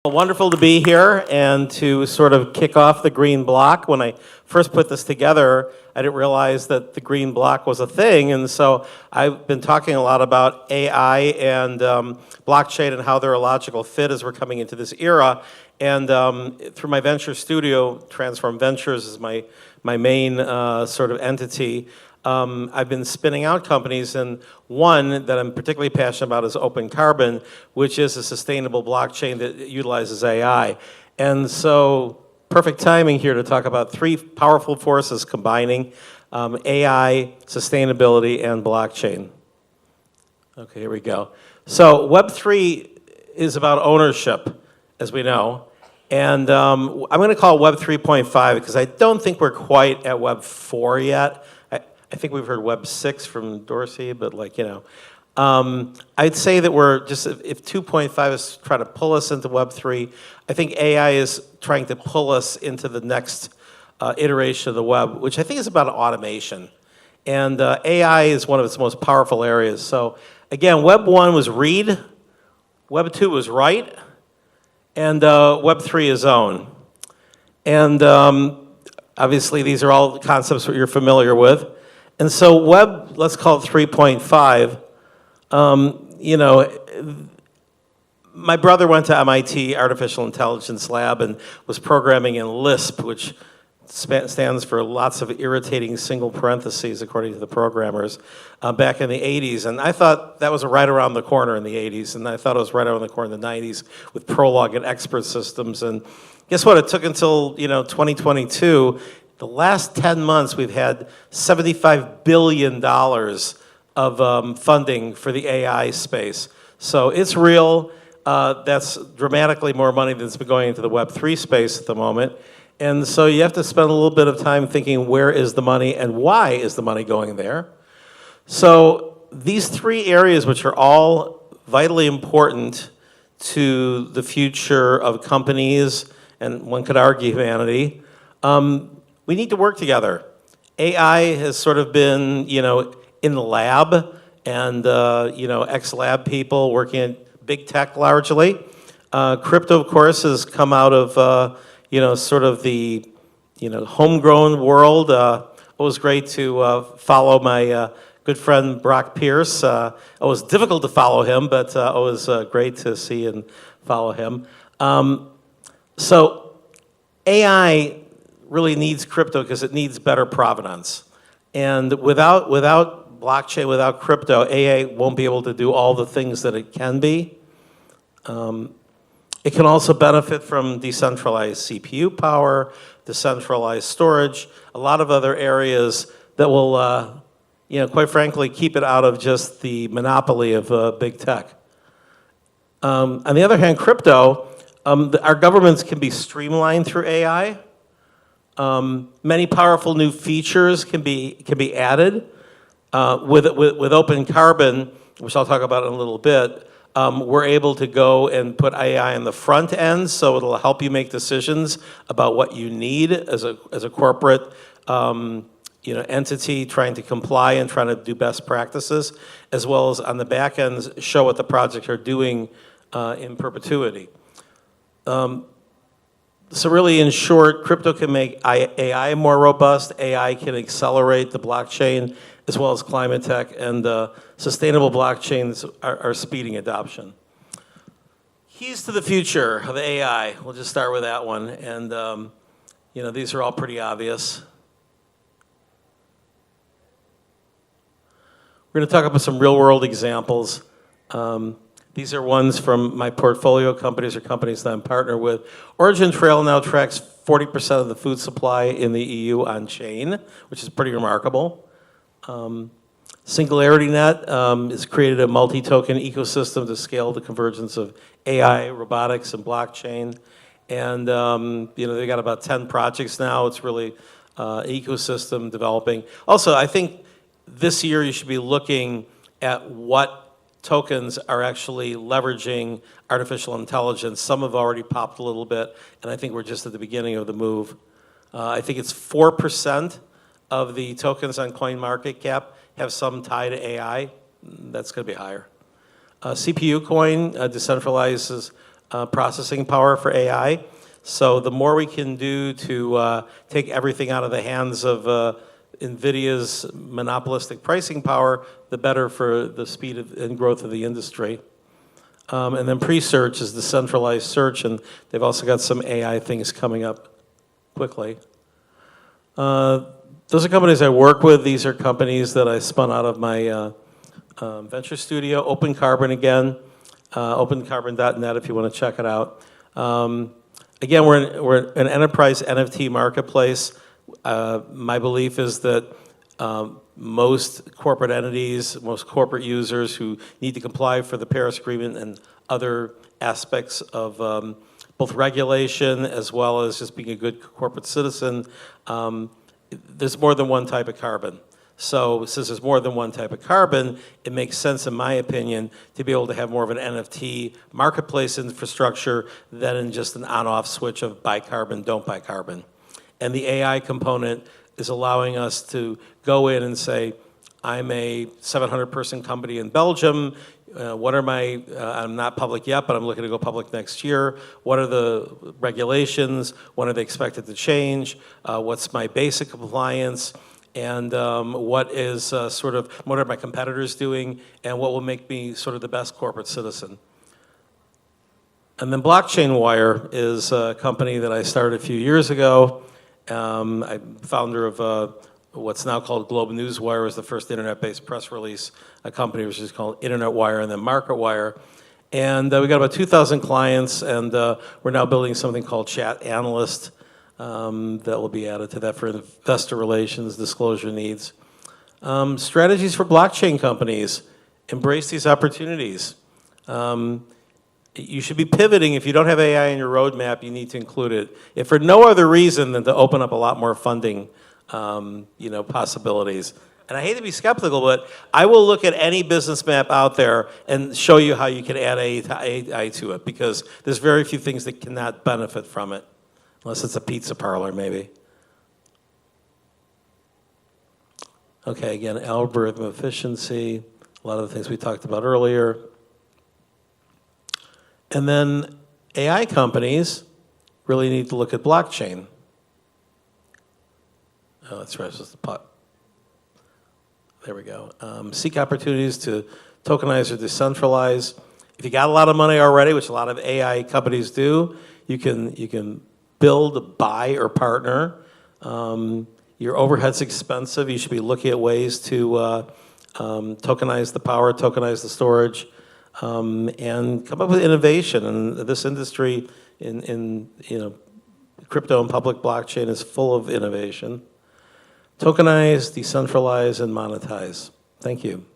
Wonderful to be here and to sort of kick off the green block. When I first put this together, I didn't realize that the green block was a thing, and so I've been talking a lot about AI and blockchain and how they're a logical fit as we're coming into this era. And through my venture studio, Transform Ventures is my main sort of entity. I've been spinning out companies, and one that I'm particularly passionate about is Open Carbon, which is a sustainable blockchain that utilizes AI. And so, perfect timing here to talk about three powerful forces combining AI, sustainability, and blockchain. Okay, here we go. So Web3 is about ownership, as we know. And I'm going to call it Web 3.5 because I don't think we're quite at Web 4 yet. I think we've heard Web 6 from Dorsey, but I'd say that we're just, if 2.5 is trying to pull us into Web 3, I think AI is trying to pull us into the next iteration of the web, which I think is about automation. And AI is one of its most powerful areas. So again, Web 1 was read, Web 2 was write, and Web 3 is own. And obviously these are all concepts that you're familiar with. And so Web, let's call it 3.5, my brother went to MIT Artificial Intelligence Lab and was programming in Lisp, which stands for lots of irritating single parentheses, according to the programmers, back in the 80s. And I thought that was right around the corner in the 80s, and I thought it was right around the corner in the 90s with Prolog and expert systems. And guess what? It took until 2022. The last 10 months, we've had $75 billion of funding for the AI space. So it's real. That's dramatically more money that's been going into the Web3 space at the moment. And so you have to spend a little bit of time thinking, where is the money and why is the money going there? So these three areas, which are all vitally important to the future of companies, and one could argue humanity, we need to work together. AI has sort of been, in the lab, and ex-lab people working at big tech largely. Crypto, of course, has come out of, sort of the, homegrown world. It was great to follow my good friend Brock Pierce. It was difficult to follow him, but it was great to see and follow him. So AI really needs crypto because it needs better provenance. And without blockchain, without crypto, AI won't be able to do all the things that it can be. It can also benefit from decentralized CPU power, decentralized storage, a lot of other areas that will, quite frankly, keep it out of just the monopoly of big tech. On the other hand, crypto, our governments can be streamlined through AI. Many powerful new features can be added. With Open Carbon, which I'll talk about in a little bit, we're able to go and put AI on the front end, so it'll help you make decisions about what you need as a corporate entity trying to comply and trying to do best practices, as well as on the back end show what the projects are doing in perpetuity. So really, in short, crypto can make AI more robust. AI can accelerate the blockchain as well as climate tech, and sustainable blockchains are speeding adoption. Keys to the future of AI. We'll just start with that one. And these are all pretty obvious. We're going to talk about some real-world examples. These are ones from my portfolio companies or companies that I'm partnered with. Origin Trail now tracks 40% of the food supply in the EU on chain, which is pretty remarkable. SingularityNet has created a multi-token ecosystem to scale the convergence of AI, robotics, and blockchain. And they got about 10 projects now. It's really an ecosystem developing. Also, I think this year you should be looking at what tokens are actually leveraging artificial intelligence. Some have already popped a little bit, and I think we're just at the beginning of the move. I think it's 4% of the tokens on CoinMarketCap have some tie to AI. That's going to be higher. CPU Coin decentralizes processing power for AI. So the more we can do to take everything out of the hands of NVIDIA's monopolistic pricing power, the better for the speed and growth of the industry. And then pre-search is decentralized search, and they've also got some AI things coming up quickly. Those are companies I work with. These are companies that I spun out of my venture studio. Open Carbon again, opencarbon.net if you want to check it out. Again, we're an enterprise NFT marketplace. My belief is that most corporate entities, most corporate users who need to comply for the Paris Agreement and other aspects of both regulation as well as just being a good corporate citizen, there's more than one type of carbon. So since there's more than one type of carbon, it makes sense, in my opinion, to be able to have more of an NFT marketplace infrastructure than in just an on-off switch of buy carbon, don't buy carbon. And the AI component is allowing us to go in and say, I'm a 700-person company in Belgium. What are my, I'm not public yet, but I'm looking to go public next year. What are the regulations? When are they expected to change? What's my basic compliance? And what is what are my competitors doing? And what will make me sort of the best corporate citizen? And then Blockchain Wire is a company that I started a few years ago. I'm founder of what's now called Globe News Wire, was the first internet-based press release, a company which is called Internet Wire and then Market Wire. And we got about 2,000 clients, and we're now building something called Chat Analyst that will be added to that for investor relations, disclosure needs. Strategies for blockchain companies. Embrace these opportunities. You should be pivoting. If you don't have AI in your roadmap, you need to include it. If for no other reason than to open up a lot more funding possibilities. And I hate to be skeptical, but I will look at any business map out there and show you how you can add AI to it, because there's very few things that cannot benefit from it, unless it's a pizza parlor, maybe. Okay, again, algorithm efficiency, a lot of the things we talked about earlier. And then AI companies really need to look at blockchain. Oh, that's right, it's just the pot. There we go. Seek opportunities to tokenize or decentralize. If you got a lot of money already, which a lot of AI companies do, you can build, buy, or partner. Your overhead's expensive. You should be looking at ways to tokenize the power, tokenize the storage, and come up with innovation. And this industry in crypto and public blockchain is full of innovation. Tokenize, decentralize, and monetize. Thank you.